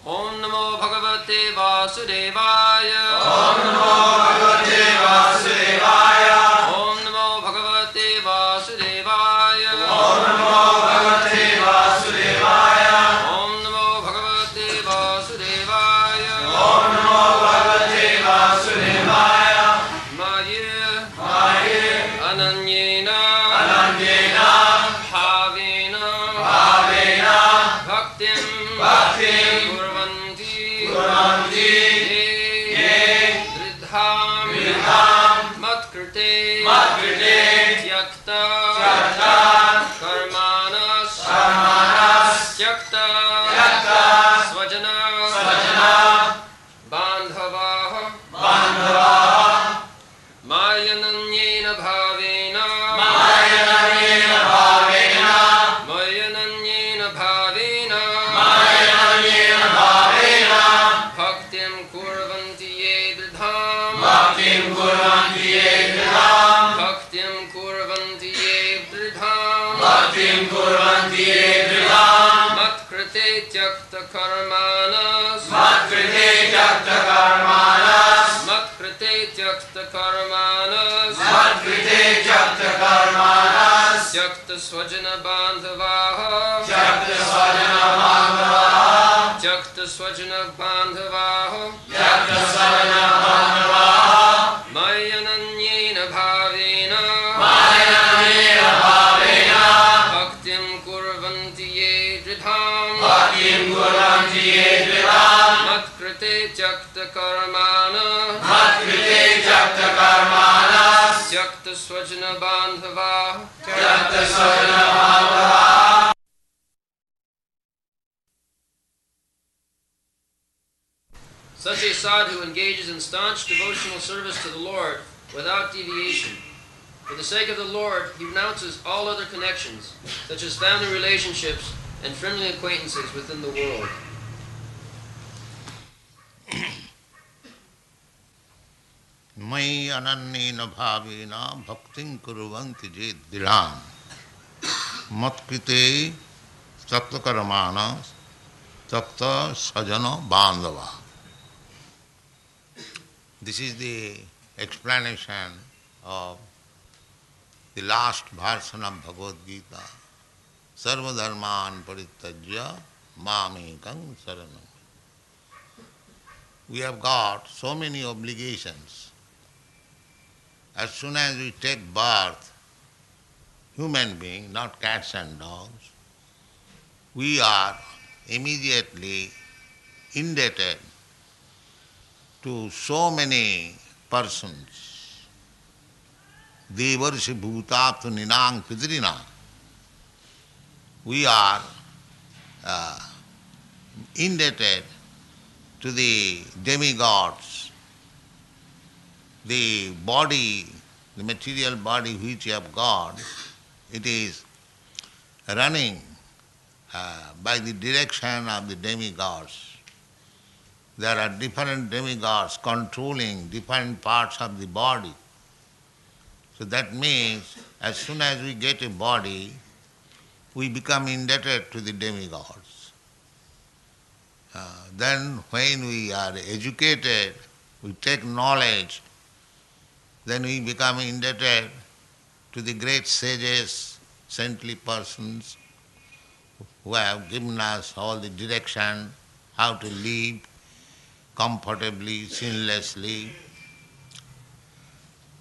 Om Namo Bhagavate Vasudevaya. Om Namo Bhagavate Vasudevaya. Om Namo Bhagavate Vasudevaya. Om Namo Bhagavate Vasudevaya. Om Namo Bhagavate Vasudevaya. Om Namo Bhagavate Vasudevaya. Maya Ananyena Bhavena Bhaktim Kurvanti Ye Dridham Matkrite Tyakta Karmanas Tyakta Svajana Bandhavaha Mayananyena Bhavena Bhaktim Kurvanti Ye Dridham Bhaktim Kurvanti Ye Dridham Matkrite Tyakta Karmanas Tyakta Svajana Bandhavaha Mayananyena Bhavena Bhaktim Kurvanti Ye Dridham Matkrite Tyakta Karmanas Tyakta Svajana Bandhavaha Such a sadhu engages in staunch devotional service to the Lord without deviation. For the sake of the Lord, he renounces all other connections, such as family relationships and friendly acquaintances within the world. Mai anannena bhavena bhaktin kurvanti je dhiram matkrite takta karamana takta sajana bandhava. This is the explanation of the last version of Bhagavad Gita. Sarva dharman parityajya mamekam saranam. We have got so many obligations. As soon as we take birth, human being, not cats and dogs, we are immediately indebted to so many persons. Devarshi bhutaptu ninang pidrina. We are indebted to the demigods. The body, the material body which you have got, it is running by the direction of the demigods. There are different demigods controlling different parts of the body. So that means as soon as we get a body, we become indebted to the demigods. Then when we are educated, we take knowledge, then we become indebted to the great sages, saintly persons who have given us all the direction, how to live comfortably, sinlessly.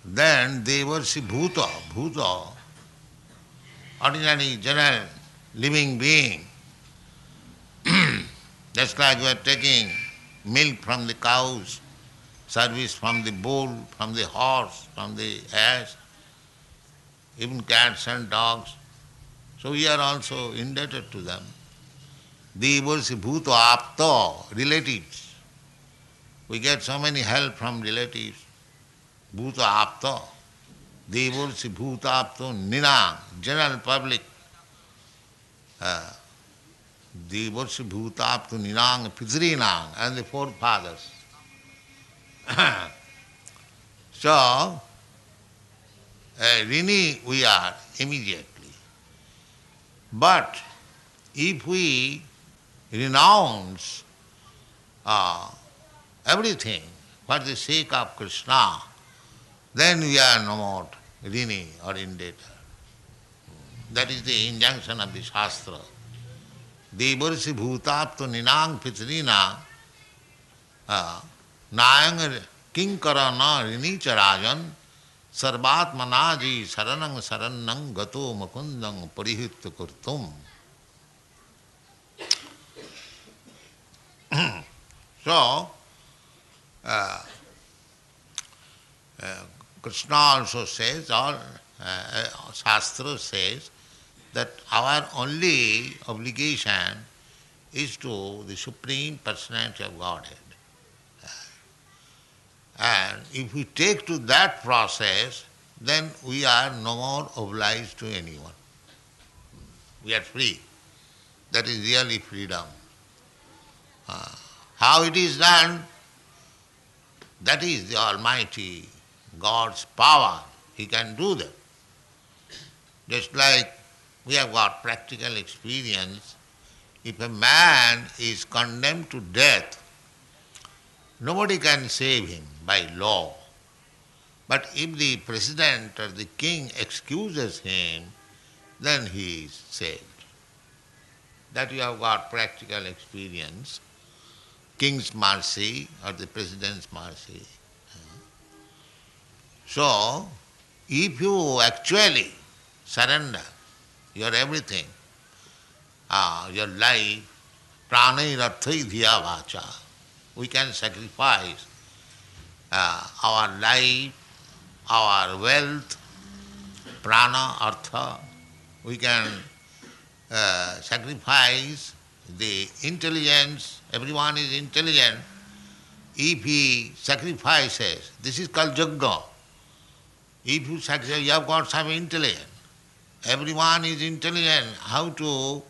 Then they worship Bhuta. Bhuta, ordinary, general, living being. Just like we are taking milk from the cows, service from the bull, from the horse, from the ass, even cats and dogs. So we are also indebted to them. They worship Bhuta Apta, relatives. We get so many help from relatives. Bhuta Apta. They worship Bhuta Apta Ninang, general public. They worship Bhuta Apta Ninang, Pitrinang, and the forefathers. So, rini we are immediately. But if we renounce everything for the sake of Krishna, then we are no more rini or indebted. That is the injunction of the Shastra. Devarsi bhutapto ninang pitrina nayang kinkara na rini charajan sarvatmanaji saranang sarannang gato mukundang parihitya kurtum. So, Krishna also says, or Shastra says, that our only obligation is to the Supreme Personality of Godhead. And if we take to that process, then we are no more obliged to anyone. We are free. That is really freedom. How it is done? That is the Almighty God's power. He can do that. Just like we have got practical experience, if a man is condemned to death, nobody can save him by law. But if the president or the king excuses him, then he is saved. That you have got practical experience. King's mercy or the president's mercy. So, if you actually surrender your everything, your life, pranairarthai dhiya vacha, we can sacrifice our life, our wealth, prana, artha, we can sacrifice the intelligence. Everyone is intelligent. If he sacrifices, this is called yajna. If you sacrifice, you have got some intelligence. Everyone is intelligent how to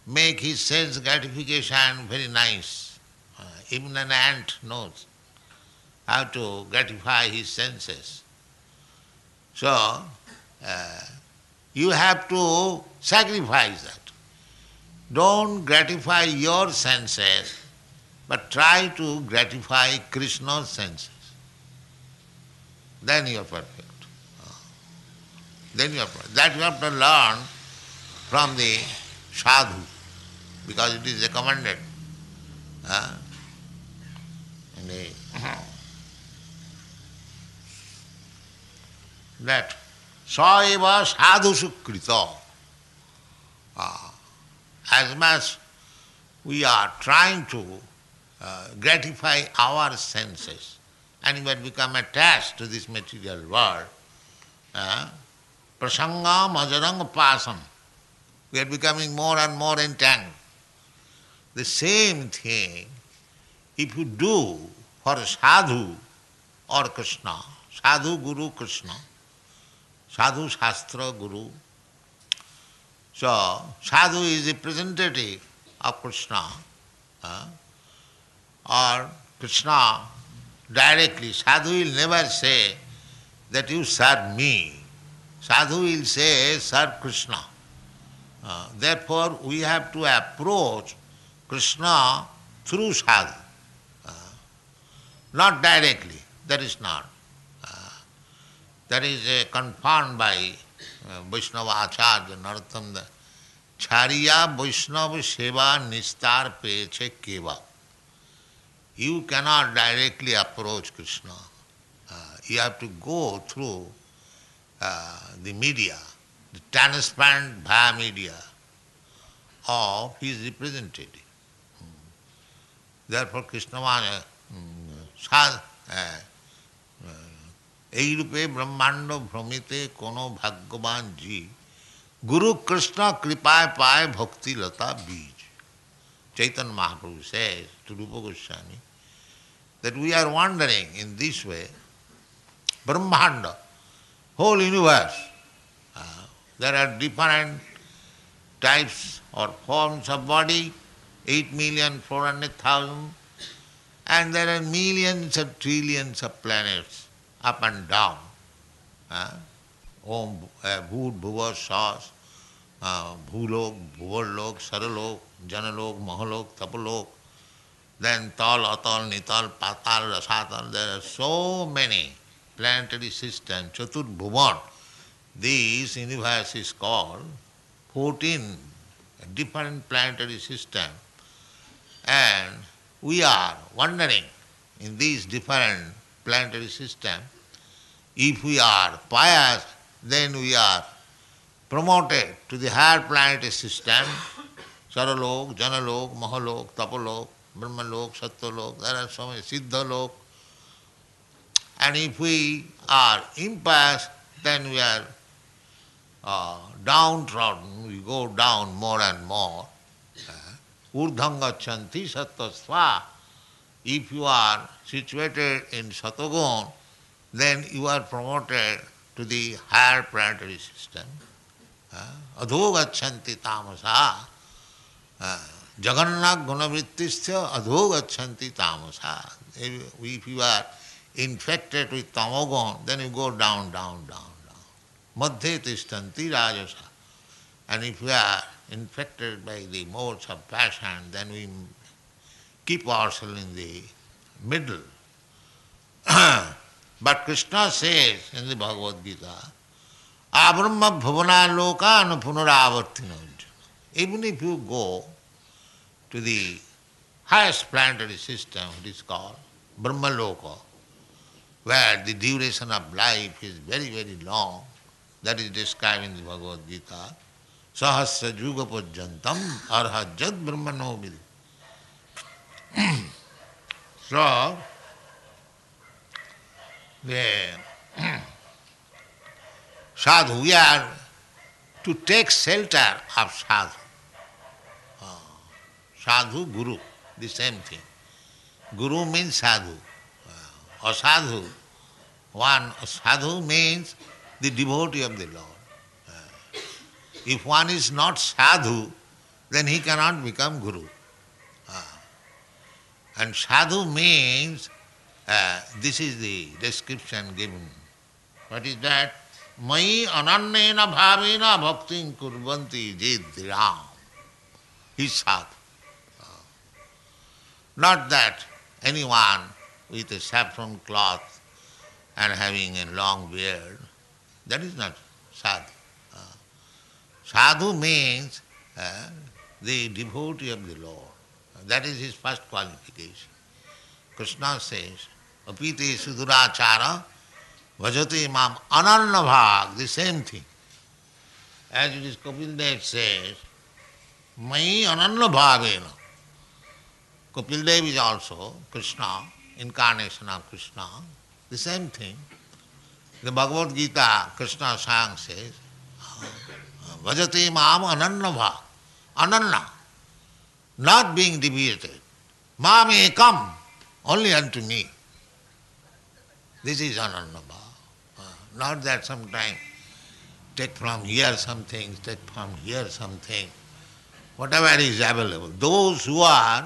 make his sense gratification very nice. Even an ant knows how to gratify his senses. So, you have to sacrifice that. Don't gratify your senses, but try to gratify Krishna's senses. Then you are perfect. Then you are perfect. That you have to learn from the sadhu, because it is recommended. That saeva sadhu sukrita. As much we are trying to gratify our senses, and we have become attached to this material world, prasanga majarang pasam, we are becoming more and more entangled. The same thing, if you do for sadhu or Krishna, sadhu, guru, Krishna, sadhu, shastra, guru. So, sadhu is representative of Krishna, or Krishna directly. Sadhu will never say that you serve me. Sadhu will say, serve Krishna. Therefore, we have to approach Krishna through sadhu, not directly. That is not. That is confirmed by Vaishnava Acharya Narottam. Chariya Vaishnava Seva Nistar Peche Keva. You cannot directly approach Krishna. You have to go through the media, the transparent via media of his representative. Therefore Krishna এই রূপে ব্রহ্মাণ্ড ভ্রমিতে কোনো ভাগ্যবান জীব গুরু কৃষ্ণ কৃপায় পায় ভক্তিলতা বীজ. Chaitanya Mahaprabhu says to Rupa Goswami that we are wandering in this way, Brahmanda, whole universe. There are different types or forms of body, 8,400,000, and there are millions of trillions of planets up and down. Om Bhut Bhuva Sas, Bhulok, Bhuvarlok, Saralok, Janalok, Mahalok, Tapalok. then Tal, Atal, Nital, Patal, Rasatal. There are so many planetary systems, Chatur Bhuvan. This universe is called 14 different planetary systems. And we are wondering in these different planetary systems. If we are pious, then we are promoted to the higher planetary system, Saralok, Janalok, Mahalok, Tapalok, Brahmalok, Satyalok, there are so many, Siddhalok. And if we are impious, then we are downtrodden, we go down more and more. Urdhangachanti Sattasva. If you are situated in Satagun, then you are promoted to the higher planetary system. Adhogachanti tamasa. Jagannath gunavrittistya adhogachanti tamasa. If you are infected with tamogun, then you go down, down, down, down. Madhye tishtanti rajasa. And if we are infected by the modes of passion, then we keep ourselves in the middle. But Krishna says in the Bhagavad Gita, Abrahma bhavana loka anupunaravartino. Even if you go to the highest planetary system, it is called Brahma Loka, where the duration of life is very, very long, that is described in the Bhagavad Gita, Sahasra Juga Pajjantam Arhajjat Brahmano Vidhi. So, sadhu, we are to take shelter of sadhu. Sadhu, guru, the same thing. Guru means sadhu. Asadhu, sadhu means the devotee of the Lord. If one is not sadhu, then he cannot become guru. And sadhu means, this is the description given. What is that? Mai anannena bhavena bhaktin kurvanti jedhiram. He is sadhu. Not that anyone with a saffron cloth and having a long beard, that is not sadhu. Sadhu means the devotee of the Lord. That is his first qualification. Krishna says, Apite sudurachara vajate mam anannabhag, the same thing. As it is Kapil Dev says, Mai anannabhavena. Kapil Dev is also Krishna, incarnation of Krishna, the same thing. The Bhagavad Gita, Krishna Sang says, Vajate mam anannabha, ananna, not being deviated. Mam ekam, only unto me. This is anannabha. Not that sometime take from here something, take from here something. Whatever is available. Those who are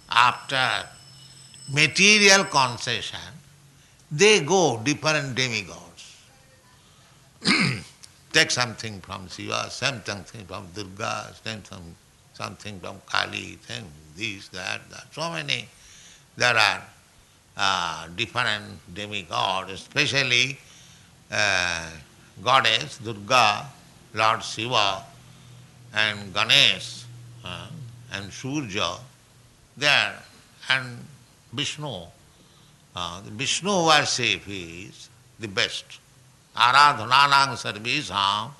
after material concession, they go different demigods. Take something from Shiva, something from Durga, something from Kali, this, that. So many. There are different demigods, especially goddess Durga, Lord Shiva, and Ganesh, and Surya, there, and Vishnu. The Vishnu worship is the best. Aradhananang sarvesam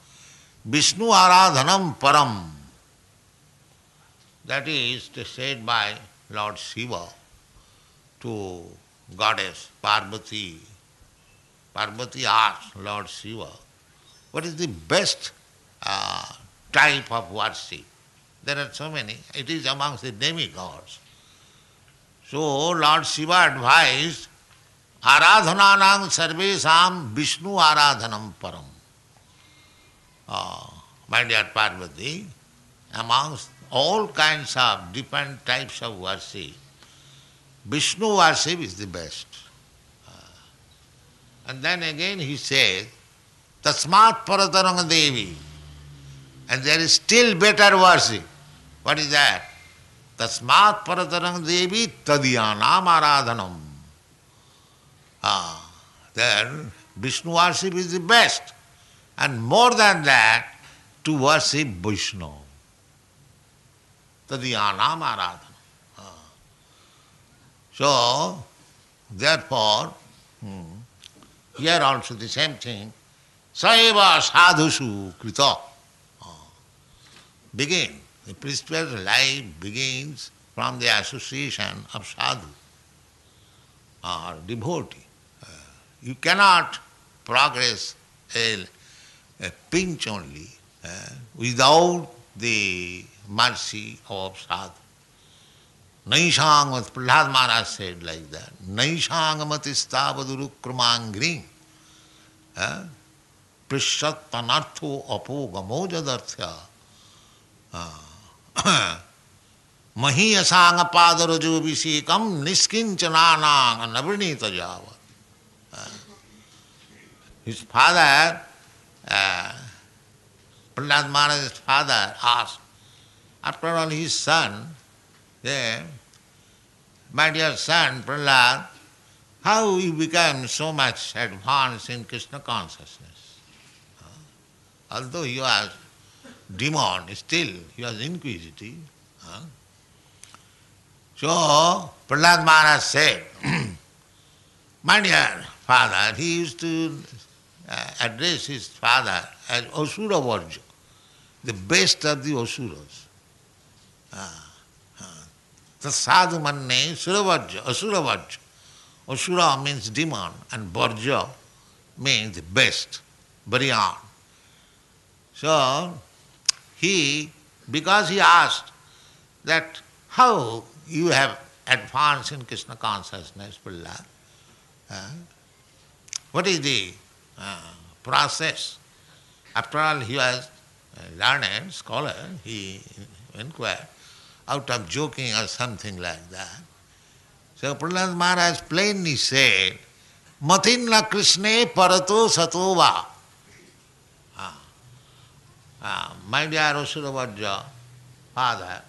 Vishnu aradhanam param. That is said by Lord Shiva to goddess Parvati. Parvati asked Lord Shiva, what is the best type of worship? There are so many. It is amongst the demigods. So Lord Shiva advised, Aradhananang sarvesam Vishnu aradhanam param. My dear Parvati, amongst all kinds of different types of worship, Vishnu worship is the best. And then again he says, Tasmat parataranga devi. And there is still better worship. What is that? Tasmat paratarang devi tadiyanam aradhanam. Then Vishnu worship is the best. And more than that, to worship Vishnu. Tadiyanam aradhanam. So, therefore, here also the same thing. Saeva sadhusu krita. Begin. The spiritual life begins from the association of sadhu or devotee. You cannot progress a pinch only without the mercy of sadhu. Naishangamat, Prahlad Maharaj said like that. Naishangamatistavaduru kramangrim. Prishat panartho apo gamojadarthya. Mahiyasanga padarajo visekam niskinchananang navrinita java. His father, Prahlad Maharaj's father asked, after all his son, my dear son Prahlad, how you became so much advanced in Krishna consciousness? Although he was demon, still he was inquisitive. So Prahlad Maharaj said, my dear father, he used to address his father as Asura Varja, the best of the Asuras. The sadhu manne Suravarja, Asura Varja. Asura means demon and Varja means the best, beyond. So because he asked that how you have advanced in Krishna consciousness, Prahlad, what is the process? After all, he was a learned scholar, he inquired, out of joking or something like that. So Prahlad Maharaj plainly said, Matinna Krishne parato satova. My dear Asura Varja, father,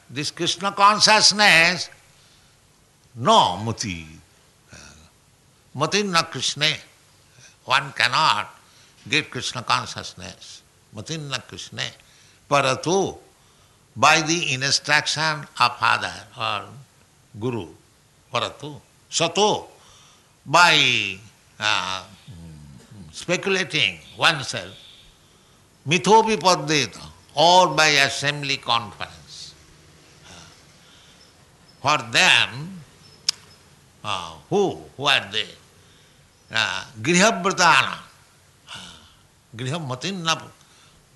this Krishna consciousness, no mati. Matinna Krishne. One cannot get Krishna consciousness. Matinna Krishne. Parato, by the instruction of father or guru. Parato. Sato, by speculating oneself. Mithopi paddeta, or by assembly conference. For them, who are they? Grihabhratana.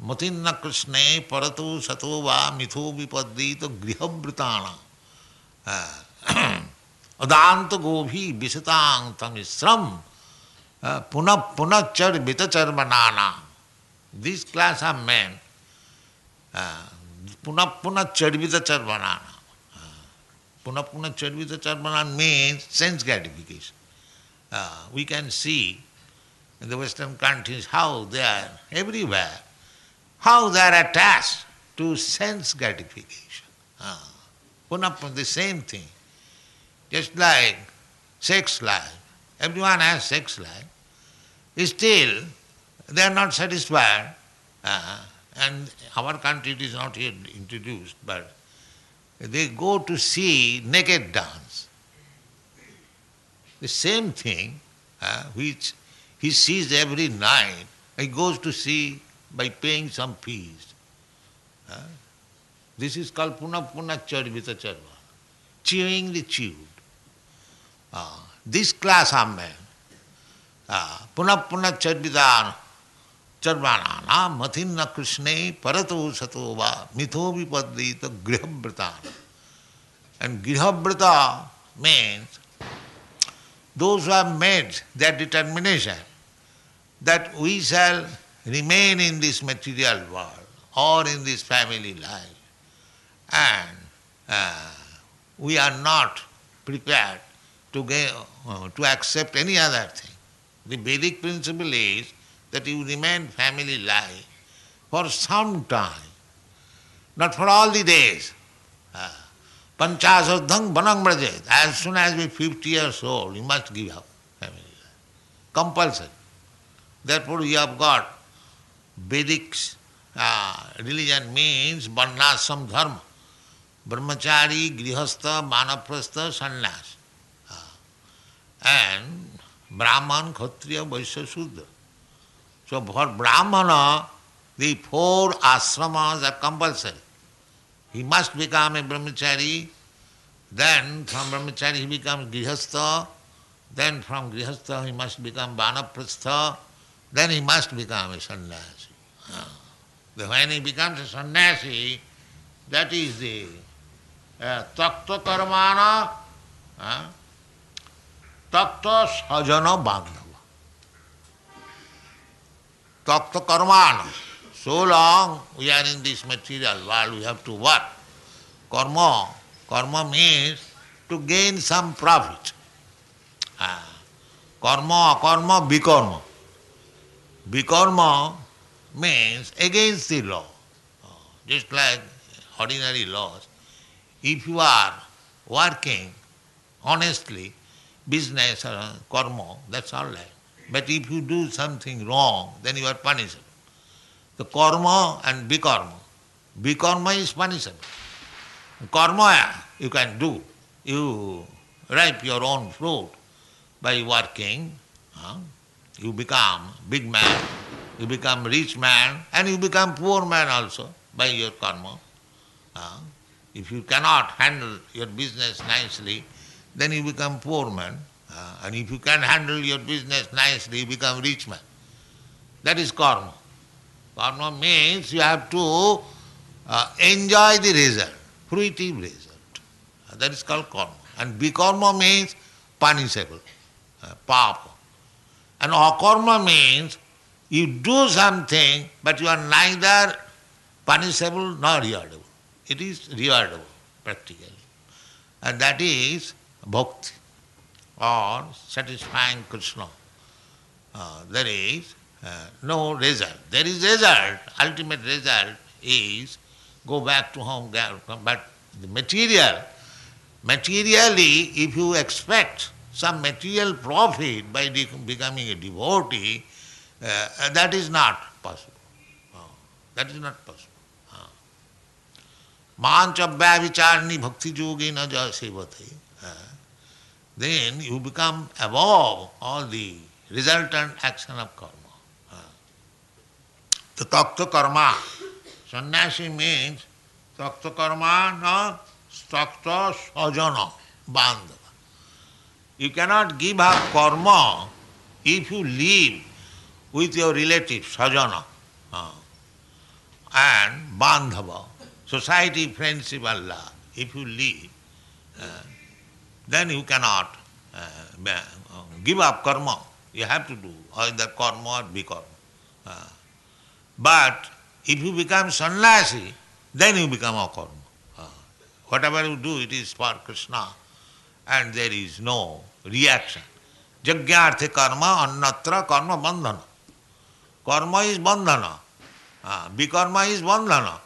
Matinna Krishne parato sato va mitho vipaddita grihabhratana. Adanta gobhi visatang tamisram punachar vitacharmanana. This class of men, punachar vitacharmanana. Punachar vitacharmanana means sense gratification. We can see in the Western countries how they are everywhere, how they are attached to sense gratification. The same thing. Just like sex life. Everyone has sex life. Still, they are not satisfied. And our country it is not yet introduced, but they go to see naked dance. The same thing which he sees every night, he goes to see by paying some fees. This is called punachar charva, chewing the chewed. This class of men, punachar charvanana mathinna krishne parato sato va mitho vipaddita grihabhratana. And grihabhrata means those who have made their determination that we shall remain in this material world or in this family life, and we are not prepared to accept any other thing. The Vedic principle is that you remain family life for some time, not for all the days. Panchasadhang banang brajet. As soon as we 50 years old, you must give up family life. Compulsory. Therefore you have got Vedic religion means varnasam dharma. Brahmachari, grihastha, manaprastha, sannyas. And Brahman, Kshatriya, Vaishya, Shudra. So for Brahmana, the 4 ashramas are compulsory. He must become a brahmachari, then from brahmachari he becomes grihastha, then from grihastha he must become vanaprastha, then he must become a sannyasi. When he becomes a sannyasi, that is the takta karmana, takta sajana bandhava. Takta karmana. So long we are in this material world, we have to work. Karma means to gain some profit. Karma, akarma, vikarma. Vikarma means against the law. Just like ordinary laws. If you are working honestly, business or karma, that's all right. But if you do something wrong, then you are punishable. The karma and vikarma. Vikarma is punishable. Karma you can do. You reap your own fruit by working. You become big man, you become rich man, and you become poor man also by your karma. If you cannot handle your business nicely, then you become poor man. And if you can handle your business nicely, you become rich man. That is karma. Karma means you have to enjoy the result, fruitive result. That is called karma. And vikarma means punishable, papa. And akarma means you do something, but you are neither punishable nor rewardable. It is rewardable, practically. And that is bhakti, or satisfying Krishna. There is no result. There is result. Ultimate result is go back to home, but the materially, if you expect some material profit by becoming a devotee, that is not possible. That is not possible. Mancha vyavicharni bhakti yogena ja sevate. Then you become above all the resultant action of karma. The takta karma. Sannyasi means takta karma na takta sajana bandhava. You cannot give up karma if you live with your relatives, sajana, and bandhava, society, friendship, Allah. If you live, then you cannot give up karma. You have to do either karma or vikarma. But if you become sannyasi, then you become akarma. Whatever you do, it is for Krishna, and there is no reaction. Jagyarthe karma annatra karma bandhana. Karma is bandhana. Vikarma is bandhana.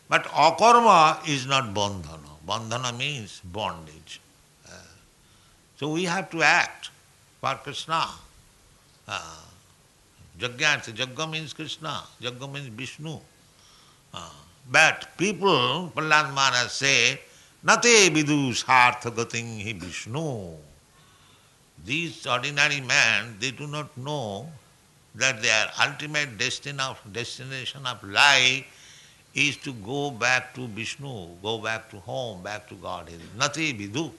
But akarma is not bandhana. Bandhana means bondage. So we have to act for Krishna. Jagyarthe, Jagga means Krishna, Jagga means Vishnu. But people, Prahlad Maharaj say, Nate vidu sartha gating hi Vishnu. These ordinary men, they do not know that their ultimate destination of life is to go back to Vishnu, go back to home, back to Godhead. Nate vidu.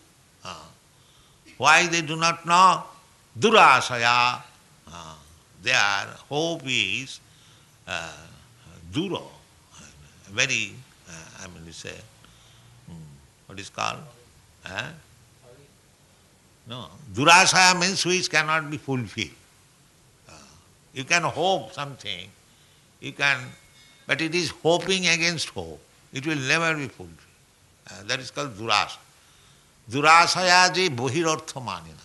Why they do not know? Durasaya. Their hope is dura, very, what is called? No, durasaya means which cannot be fulfilled. You can hope something, but it is hoping against hope. It will never be fulfilled. That is called durasa. Durasaya je bohirartha manina.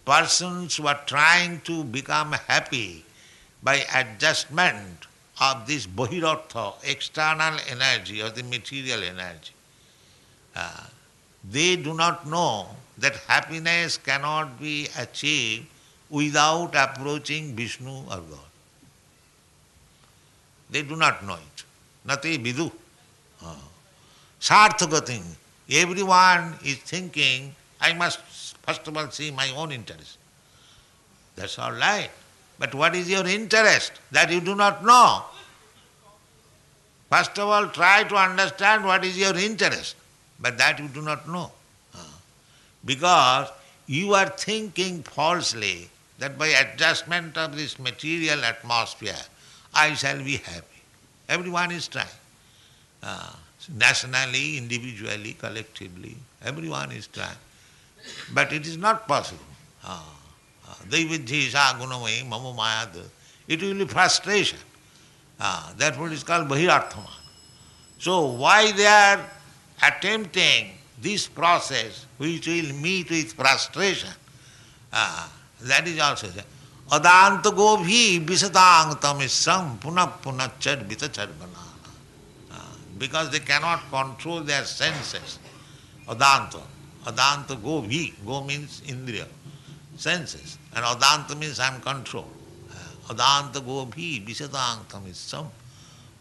persons who are trying to become happy by adjustment of this Bahirartha, external energy or the material energy, they do not know that happiness cannot be achieved without approaching Vishnu or God. They do not know it. Nati vidu. Sarthagating. Everyone is thinking, I must first of all see my own interest. That's all right. But what is your interest? That you do not know. First of all, try to understand what is your interest. But that you do not know. Because you are thinking falsely that by adjustment of this material atmosphere, I shall be happy. Everyone is trying. Nationally, individually, collectively, everyone is trying. But it is not possible. Daividhi sa gunamai mama mayad. It will be frustration. Therefore it is called Bahirarthama. So why they are attempting this process which will meet with frustration, that is also said. Adanta gobhi visatang tamisam punah punah chad vitachad banana. Because they cannot control their senses. Adanta. Adanta gobhi. Go means indriya. Senses. And adanta means uncontrolled. Adanta gobhi visatang tamisam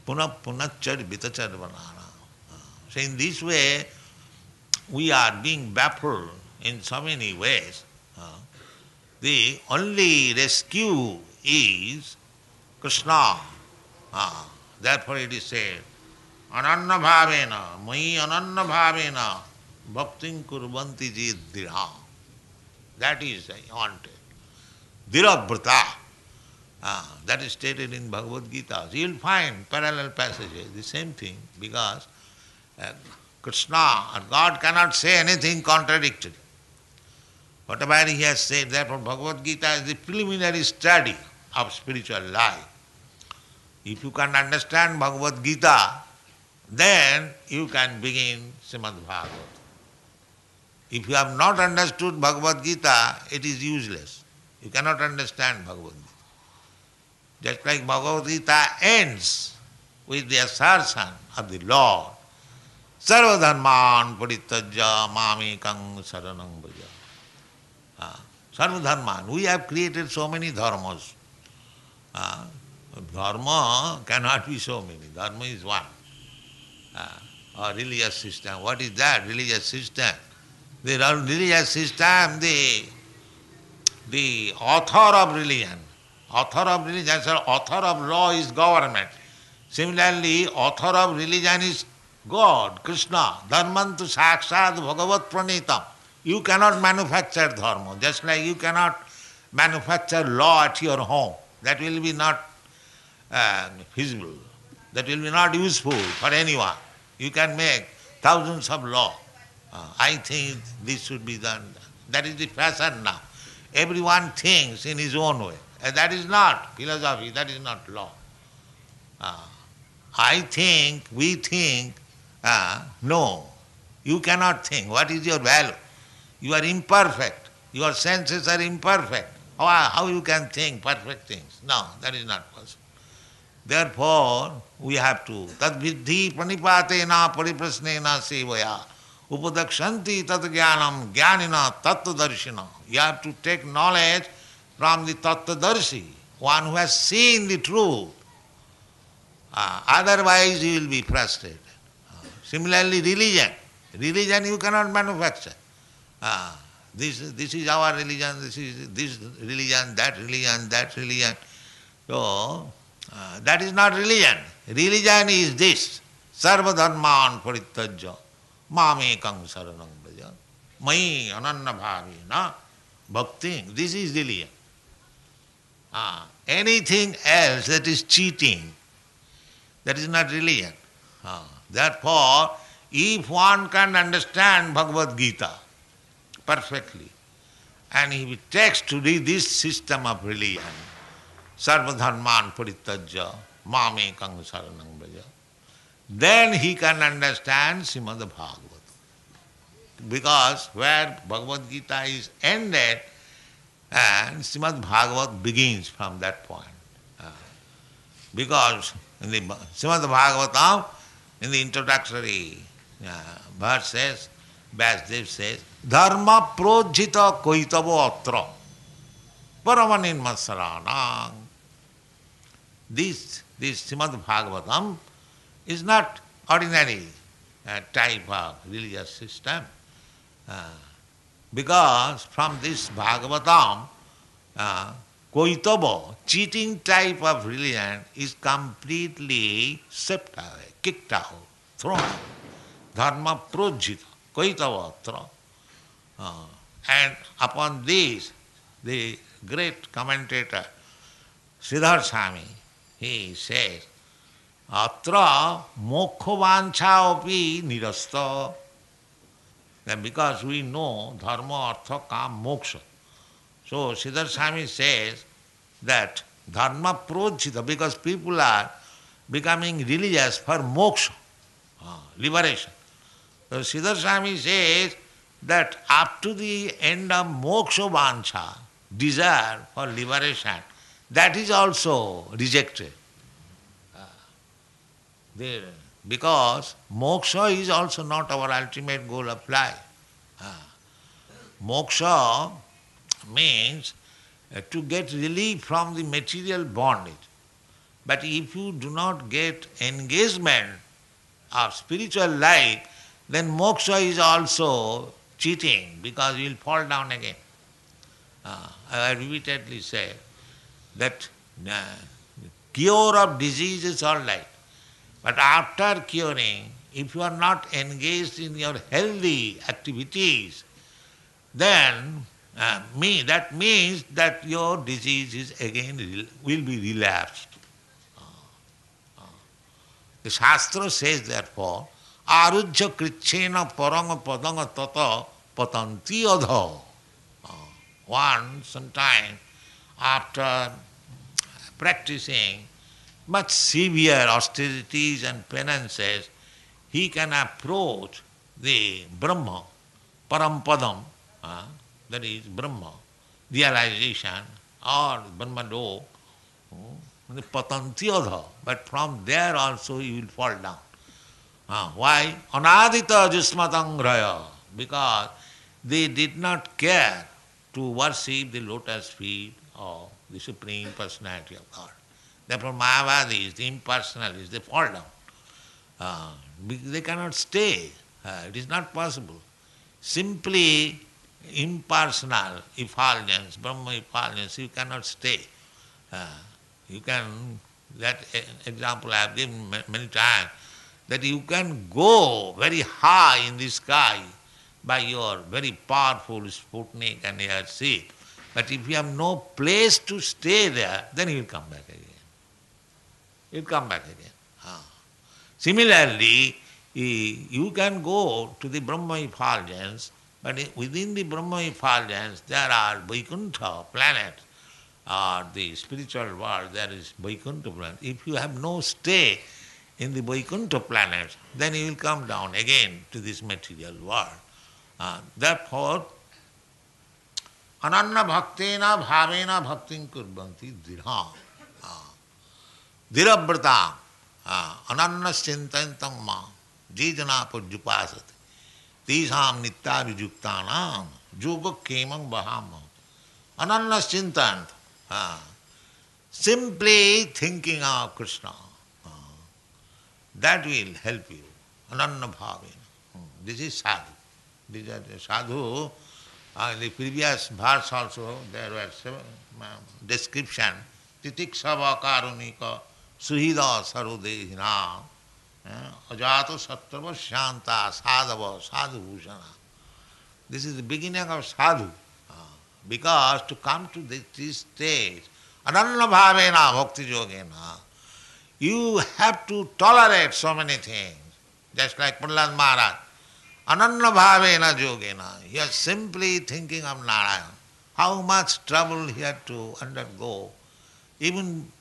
punah punah chad vitachad banana. So in this way, we are being baffled in so many ways. The only rescue is Krishna. Therefore it is said, Ananna bhavena, mai ananna bhavena, bhaktin kurvanti jiddhira. That is wanted. Dhiravrata. That is stated in Bhagavad Gita. So you will find parallel passages, the same thing, because Krishna or God cannot say anything contradictory. Whatever he has said, therefore Bhagavad Gita is the preliminary study of spiritual life. If you can understand Bhagavad Gita, then you can begin Srimad Bhagavatam. If you have not understood Bhagavad Gita, it is useless. You cannot understand Bhagavad Gita. Just like Bhagavad Gita ends with the assertion of the Lord, Sarvadharman parittajya mamekang saranam braja. Sarvadharman. We have created so many dharmas. Dharma cannot be so many. Dharma is one. Or religious system. What is that? Religious system. The religious system, the author of religion. Author of religion, author of law is government. Similarly, author of religion is God, Krishna. Dharmantu sakshat bhagavat pranitam. You cannot manufacture dharma, just like you cannot manufacture law at your home. That will be not feasible. That will be not useful for anyone. You can make thousands of law. I think this should be done. That is the fashion now. Everyone thinks in his own way. That is not philosophy, that is not law. I think, we think, no, you cannot think. What is your value? You are imperfect. Your senses are imperfect. How you can think perfect things? No, that is not possible. Therefore, we have to tadviddhi pranipatena pariprasnena sevaya upadakshanti tat jnanam jnanina tattvadarshina. You have to take knowledge from the tattvadarshi, one who has seen the truth. Otherwise you will be frustrated. Similarly, religion. Religion you cannot manufacture. This is our religion, this is this religion, that religion, that religion. So, that is not religion. Religion is this. Sarva dharman parittajya mamekang saranam braja mai ananna bhavena bhakti. This is religion. Anything else that is cheating, that is not religion. Therefore, if one can understand Bhagavad Gita perfectly, and he takes to this system of religion, sarva dharman parittajya mamekang saranam braja, then he can understand Srimad Bhagavatam. Because where Bhagavad Gita is ended, And Srimad Bhagavat begins from that point. Because in the Srimad Bhagavatam, in the introductory verses, Vyasdev says, Dharma projita koitavo atra paramanin masaranang. This Srimad Bhagavatam is not ordinary type of religious system. Because from this Bhagavatam, Koitava, cheating type of religion is completely swept away, kicked out, thrown out. Dharma projita, Koitava atra. And upon this, the great commentator Siddhar Swami, he says, Atra mokkha api nirasta. Then because we know dharma, artha, kam, moksha. So Siddhar Swami says that dharma projita, because people are becoming religious for moksha, liberation. So Siddhar Swami says that up to the end of moksha vancha, desire for liberation, that is also rejected. Because moksha is also not our ultimate goal of life. Moksha means to get relief from the material bondage. But if you do not get engagement of spiritual life, then moksha is also cheating because you will fall down again. I repeatedly say that cure of disease is all right. But after curing, if you are not engaged in your healthy activities, then that means that your disease is again will be relapsed. The Shastra says therefore, arujya krichena paranga padanga tata patanti adha. Sometime after practicing much severe austerities and penances, he can approach the Brahma, Parampadam, that is Brahma, realization, or Brahmado, the Patantiyadha, but from there also he will fall down. Why? Anadita Jusmatangraya, because they did not care to worship the lotus feet of the Supreme Personality of God. Therefore, Mayavadis, the impersonalists, they fall down. They cannot stay. It is not possible. Simply impersonal effulgence, Brahma effulgence, you cannot stay. You can, that example I have given many times, that you can go very high in the sky by your very powerful Sputnik and airship. But if you have no place to stay there, then you will come back again. You will come back again. Similarly, you can go to the Brahma effulgence, but within the Brahma effulgence there are Vaikuntha planets, or the spiritual world, there is Vaikuntha planet. If you have no stay in the Vaikuntha planets, then you will come down again to this material world. Therefore, ananna bhaktena bhavena bhaktin kurvanti dridha. Dhiravrata ananna chintantam ma jijana pujupasati tisam nitya vijuktanam yoga kemam bahama. Ananna chintant, simply thinking of Krishna, that will help you. Ananna bhavena. This is sadhu. These are the sadhu. In the previous verse also there were seven description. Titiksava karunika suhida sarudehina ajato sattva shanta sadhava sadhubhushana. This is the beginning of sadhu. Because to come to this stage, ananna bhavena bhakti yogena, you have to tolerate so many things. Just like Prahlad Maharaj, ananna bhavena yogena, he was simply thinking of Narayana. How much trouble he had to undergo, even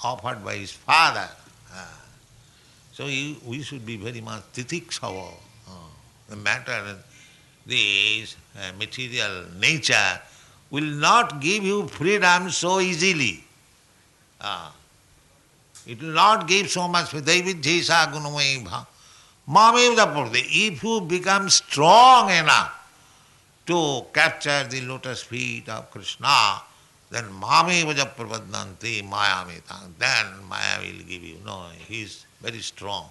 offered by his father. So we should be very much titiksava. The matter, this material nature, will not give you freedom so easily. It will not give so much. If you become strong enough to capture the lotus feet of Krishna, then Mame Vajaprapadnanti Mayamita. Then Maya will give you. No, he is very strong.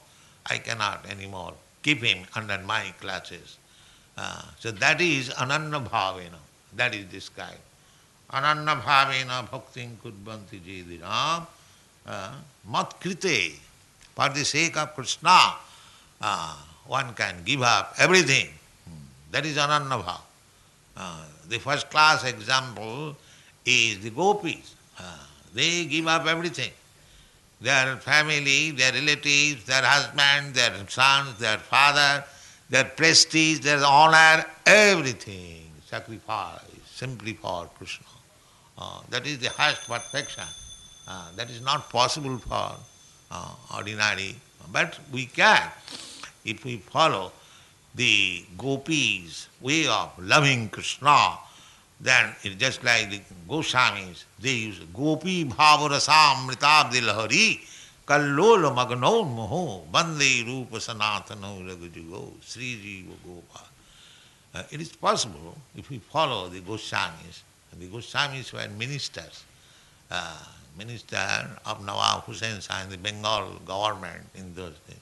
I cannot anymore keep him under my clutches. So that is Ananya Bhavena. That is described. Ananya Bhavena Bhaktin Kudbanti Jediram Mat Krite. For the sake of Krishna, one can give up everything. That is Ananya Bhav. The first class example is the gopis. They give up everything. Their family, their relatives, their husband, their sons, their father, their prestige, their honor, everything sacrifice simply for Krishna. That is the highest perfection. That is not possible for ordinary, but we can if we follow the gopis' way of loving Krishna. Then it's just like the Goswamis, they use Gopi Bhavarasam Mritabdi Lahari Kallola Magno Moho Bande Rupa Sanatano Ragajugo Sri Jiva Gopal. It is possible if we follow the Goswamis. The Goswamis were ministers, minister of Nawab Hussain Shah in the Bengal government in those days.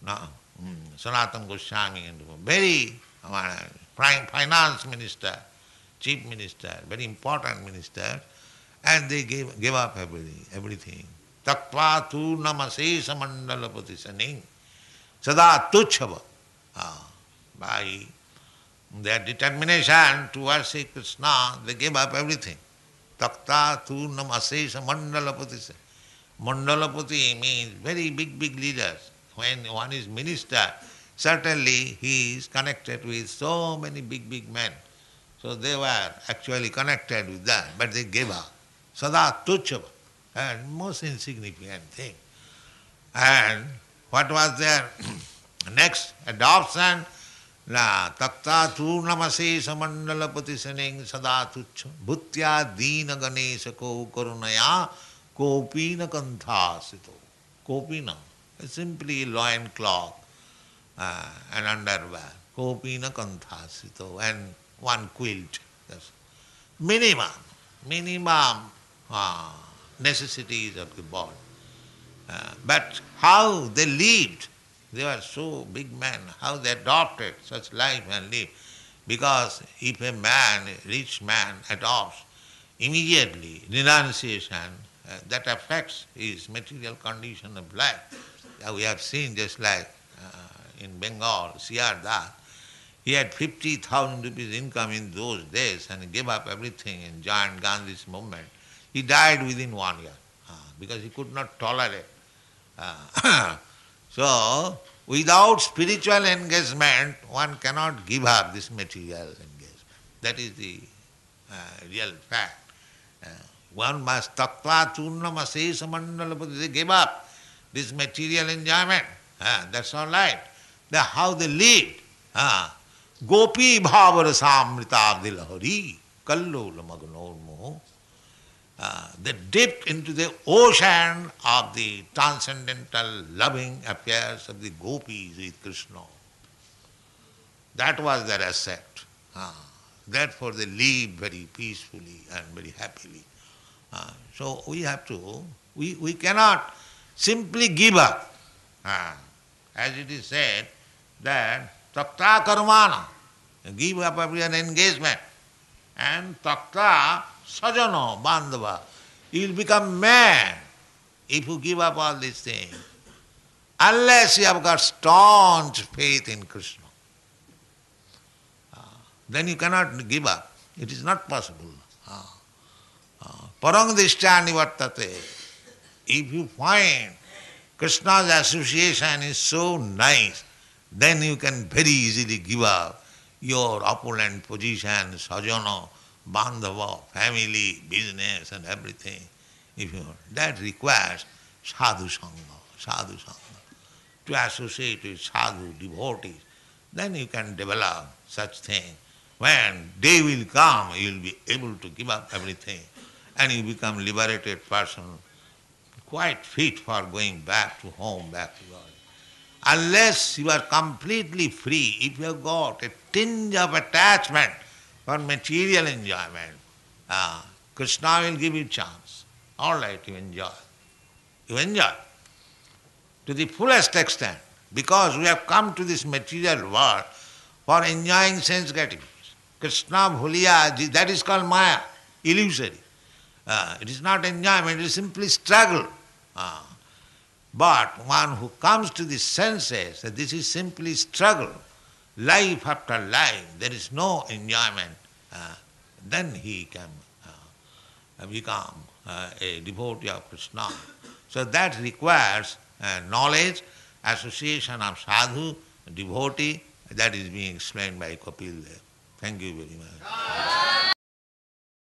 Now, Sanatana Goswami, very finance minister, chief minister, very important minister, and they gave up everything. Tattva tu namasesa mandalapati saning sada tuchhava. By their determination to worship Krishna, they gave up everything. Takta tu namasesa mandalapati saning. Mandalapati means very big leaders. When one is minister, certainly he is connected with so many big men. So they were actually connected with that, but they gave up. Sada tuchava, and most insignificant thing. And what was their next adoption? La takta tu namase samandalapati saning sada tuchha bhutya dina ganesha ko karunaya kopina kanthasito. Kopina, simply loin cloth and underwear. Kopina kanthasito, and one quilt. That's minimum necessities of the body. But how they lived, they were so big men, how they adopted such life and lived. Because if a man, rich man, adopts immediately renunciation, that affects his material condition of life. We have seen just like in Bengal, C.R. Das, he had 50,000 rupees income in those days and he gave up everything and joined Gandhi's movement. He died within 1 year because he could not tolerate. So, without spiritual engagement, one cannot give up this material engagement. That is the real fact. One must tattva turnama sesa mandalapati. They gave up this material enjoyment. That's all right. How they lived. Gopi bhavarasa amritabdi kallola magnor moho. They dipped into the ocean of the transcendental loving affairs of the gopis with Krishna. That was their asset. Therefore they lived very peacefully and very happily. So we have to, we cannot simply give up. As it is said that takta karmana, give up every engagement, and takta sajano bandhava, you will become mad if you give up all these things, unless you have got staunch faith in Krishna. Then you cannot give up. It is not possible. Parangdishta nivartate. If you find Krishna's association is so nice, then you can very easily give up your opulent position, sajana, bandhava, family, business and everything. That requires sadhu sangha. To associate with sadhu, devotees, then you can develop such thing. When day will come, you will be able to give up everything and you become liberated person, quite fit for going back to home, back to God. Unless you are completely free, if you have got a tinge of attachment for material enjoyment, Krishna will give you chance. All right, you enjoy. You enjoy to the fullest extent, because we have come to this material world for enjoying sense gratification. Krishna bhuliya, that is called maya, illusory. It is not enjoyment, it is simply struggle. But one who comes to the senses, that this is simply struggle, life after life, there is no enjoyment, then he can become a devotee of Krishna. So that requires knowledge, association of sadhu, devotee, that is being explained by Kapil Dev. Thank you very much.